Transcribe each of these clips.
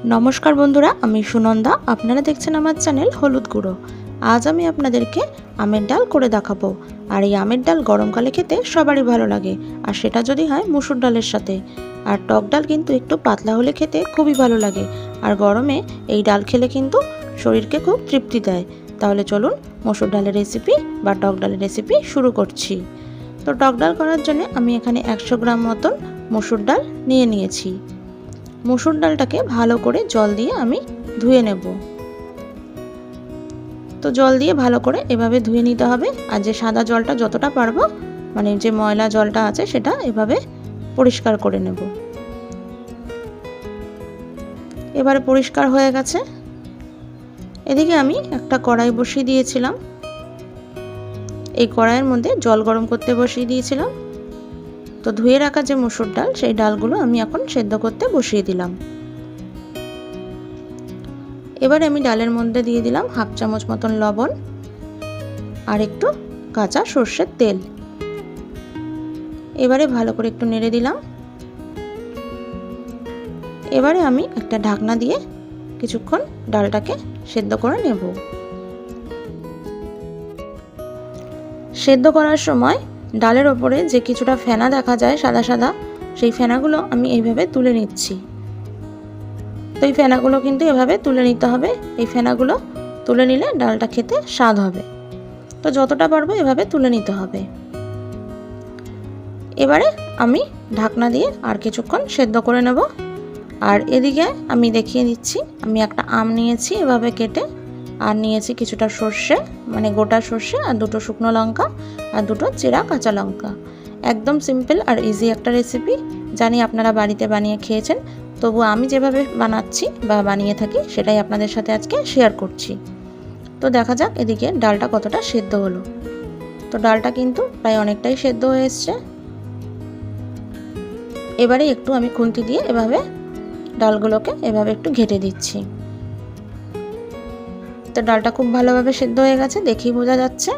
नमस्कार बंधुरा आमी सुनंदा आपनारा देखछेन आमार चैनल हलुद गुड़ो। आज आमी आपनादेरके आमेर डाल करे देखाबो। और ये आमेर डाल गरमकाले खेते सबारই भालो लागे और सेटा जोदि हय मसुर डालेर साथे। और टक डाल किन्तु एकटु पातला होले खेते खूबই भालो लागे और गरमे এই डाल खेले किन्तु शरीरके खूब तृप्ति देय। ताहले चलुन मसुर डालेर रेसिपि बा टक डालेर रेसिपि शुरू करछि। तो टक डाल करार जन्य आमी एखाने 100 ग्राम मतन मसुर डाल निये निয়েছি। मसुर डालटाके भालो करे जल दिए आमी धुए नेब। तो जल दिए भालो करे एभाবে धुए निते हबे और जे सादा जलटा যতটা पारबो माने जे मयला जलटा आछे सेटा एभाবে পরিষ্কার করে নেব। এবারে পরিষ্কার হয়ে গেছে। এদিকে আমি একটা কড়াই বসিয়ে দিয়েছিলাম। এই কড়াইয়ের মধ্যে জল গরম করতে বসিয়ে দিয়েছিলাম। তো ধুয়ে রাখা যে মসুর ডাল সেই ডালগুলো আমি এখন সেদ্ধ করতে বসিয়ে দিলাম। এবারে আমি ডালের মধ্যে দিয়ে দিলাম হাফ চামচ মতন লবণ আর একটু কাঁচা সরষের তেল। এবারে ভালো করে একটু নেড়ে দিলাম। এবারে আমি একটা ঢাকনা দিয়ে কিছুক্ষণ ডালটাকে সেদ্ধ করে নেব। সেদ্ধ করার সময় ডালের ওপরে যে কিছুটা ফেনা দেখা যায় সাদা সাদা সেই ফেনাগুলো আমি এইভাবে তুলে নিচ্ছি। তো এই ফেনাগুলো কিন্তু এভাবে তুলে নিতে হবে। এই ফেনাগুলো তুলে নিলে ডালটা খেতে স্বাদ হবে। তো যতটা পারবো এভাবে তুলে নিতে হবে। এবারে আমি ঢাকনা দিয়ে আর কিছুক্ষণ সেদ্ধ করে নেব। আর এদিকে আমি দেখিয়ে দিচ্ছি আমি একটা আম নিয়েছি এভাবে কেটে আর নিয়েছি কিছুটা সরষে মানে গোটা সরষে আর দুটো শুকনো লঙ্কা আর দুটো চেরা কাঁচা লঙ্কা। একদম সিম্পল আর ইজি একটা রেসিপি, জানি আপনারা বাড়িতে বানিয়ে খেয়েছেন, তবু আমি যেভাবে বানাচ্ছি বা বানিয়ে থাকি সেটাই আপনাদের সাথে আজকে শেয়ার করছি। তো দেখা যাক এদিকে ডালটা কতটা সেদ্ধ হলো। তো ডালটা কিন্তু প্রায় অনেকটাই সেদ্ধ হয়ে এসছে। এবারে একটু আমি খুন্তি দিয়ে এভাবে ডালগুলোকে এভাবে একটু ঘেটে দিচ্ছি। তো ডালটা খুব ভালোভাবে সেদ্ধ হয়ে গেছে, দেখেই বোঝা যাচ্ছে।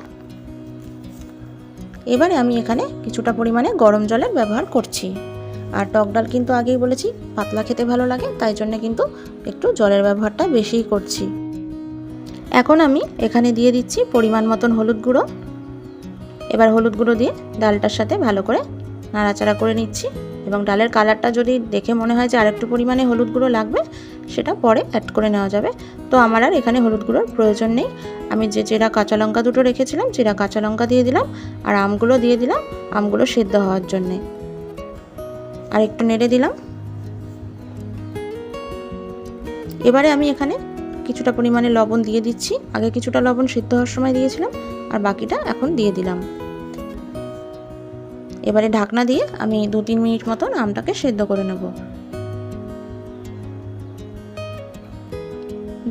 এবারে আমি এখানে কিছুটা পরিমাণে গরম জলের ব্যবহার করছি। আর টক ডাল কিন্তু আগেই বলেছি পাতলা খেতে ভালো লাগে, তাই জন্য কিন্তু একটু জলের ব্যবহারটা বেশিই করছি। এখন আমি এখানে দিয়ে দিচ্ছি পরিমাণ মতন হলুদ গুঁড়ো। এবার হলুদ গুঁড়ো দিয়ে ডালটার সাথে ভালো করে নাড়াচাড়া করে নিচ্ছি। এবং ডালের কালারটা যদি দেখে মনে হয় যে আরেকটু পরিমাণে হলুদ গুঁড়ো লাগবে সেটা পরে অ্যাড করে নেওয়া যাবে। তো আমার আর এখানে হলুদ গুঁড়োর প্রয়োজন নেই। আমি যে চেরা কাঁচা লঙ্কা দুটো রেখেছিলাম চেরা কাঁচা লঙ্কা দিয়ে দিলাম আর আমগুলো দিয়ে দিলাম, আমগুলো সেদ্ধ হওয়ার জন্যে। আর একটু নেড়ে দিলাম। এবারে আমি এখানে কিছুটা পরিমাণে লবণ দিয়ে দিচ্ছি। আগে কিছুটা লবণ সিদ্ধ হওয়ার সময় দিয়েছিলাম আর বাকিটা এখন দিয়ে দিলাম। এবারে ঢাকনা দিয়ে আমি 2-3 মিনিট মতন আমটাকে সেদ্ধ করে নেব।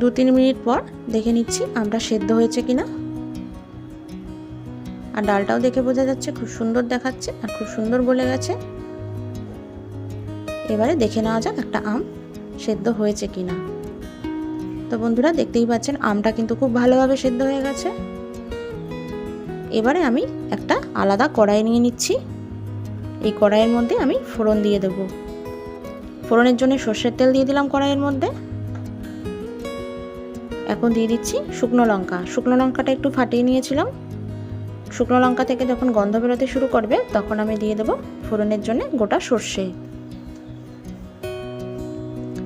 2-3 মিনিট পর দেখে নিচ্ছি আমটা সেদ্ধ হয়েছে কিনা। আর ডালটাও দেখে বোঝা যাচ্ছে খুব সুন্দর দেখাচ্ছে আর খুব সুন্দর গলে গেছে। এবারে দেখে নেওয়া যাক একটা আম সেদ্ধ হয়েছে কিনা। তো বন্ধুরা দেখতেই পাচ্ছেন আমটা কিন্তু খুব ভালোভাবে সেদ্ধ হয়ে গেছে। এবারে আমি একটা আলাদা কড়াই নিয়ে নিচ্ছি। এই কড়াইয়ের মধ্যে আমি ফোড়ন দিয়ে দেব। ফোড়নের জন্য সরষের তেল দিয়ে দিলাম কড়াইয়ের মধ্যে। এখন দিয়ে দিচ্ছি শুকনো লঙ্কা। শুকনো লঙ্কাটা একটু ফাটিয়ে নিয়েছিলাম। শুকনো লঙ্কা থেকে যখন গন্ধ বেরোতে শুরু করবে তখন আমি দিয়ে দেব ফোড়নের জন্য গোটা সরষে।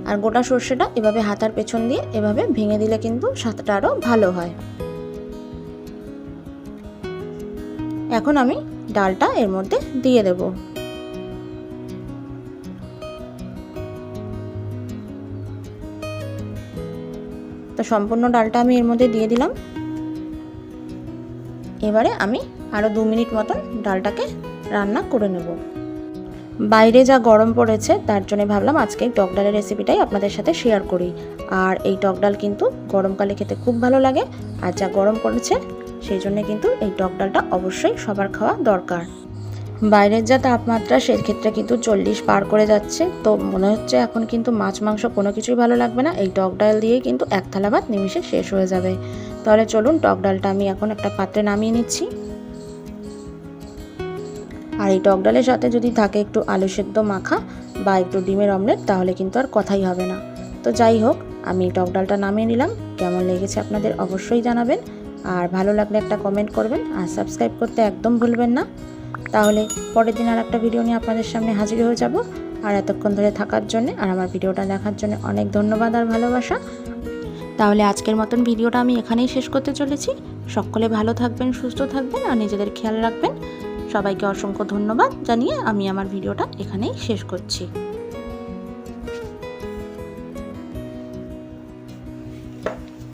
আর গোটা সরষেটা এভাবে হাতার পেছন দিয়ে এভাবে ভেঙে দিলে কিন্তু স্বাদটা আরো ভালো হয়। এখন আমি ডালটা এর মধ্যে দিয়ে দেব। তো সম্পূর্ণ ডালটা আমি এর মধ্যে দিয়ে দিলাম। এবারে আমি আরো 2 মিনিট মতন ডালটাকে রান্না করে নেব। বাইরে যা গরম পড়েছে তার জন্য ভাবলাম আজকে টক ডালের রেসিপিটাই আপনাদের সাথে শেয়ার করি। আর এই টক ডাল কিন্তু গরমকালে খেতে খুব ভালো লাগে। আর যা গরম পড়েছে সেই জন্য কিন্তু এই টক ডালটা অবশ্যই সবার খাওয়া দরকার। বাইরের যা তাপমাত্রা সেক্ষেত্রে কিন্তু 40 পার করে যাচ্ছে। তো মনে হচ্ছে এখন কিন্তু মাছ মাংস কোনো কিছুই ভালো লাগবে না, এই টক ডাল দিয়েই কিন্তু এক থালা ভাত নিমিষে শেষ হয়ে যাবে। তাহলে চলুন টক ডালটা আমি এখন একটা পাত্রে নামিয়ে নিচ্ছি। আর এই টক ডালের সাথে যদি থাকে একটু আলু সেদ্ধ মাখা বা একটু ডিমের অমলেট তাহলে কিন্তু আর কথাই হবে না। তো তো যাই হোক, আমি টক ডালটা নামিয়ে নিলাম। কেমন লেগেছে আপনাদের অবশ্যই জানাবেন, আর ভালো লাগলে একটা কমেন্ট করবেন, আর সাবস্ক্রাইব করতে একদম ভুলবেন না। তাহলে পরের দিন আর একটা ভিডিও নিয়ে আপনাদের সামনে হাজির হয়ে যাব। আর এতক্ষণ ধরে থাকার জন্য আর আমার ভিডিওটা দেখার জন্য অনেক ধন্যবাদ আর ভালোবাসা। তাহলে আজকের মতন ভিডিওটা আমি এখানেই শেষ করতে চলেছি। সকলে ভালো থাকবেন, সুস্থ থাকবেন আর নিজেদের খেয়াল রাখবেন। সবাইকে অসংখ্য ধন্যবাদ জানিয়ে আমি আমার ভিডিওটা এখানেই শেষ করছি।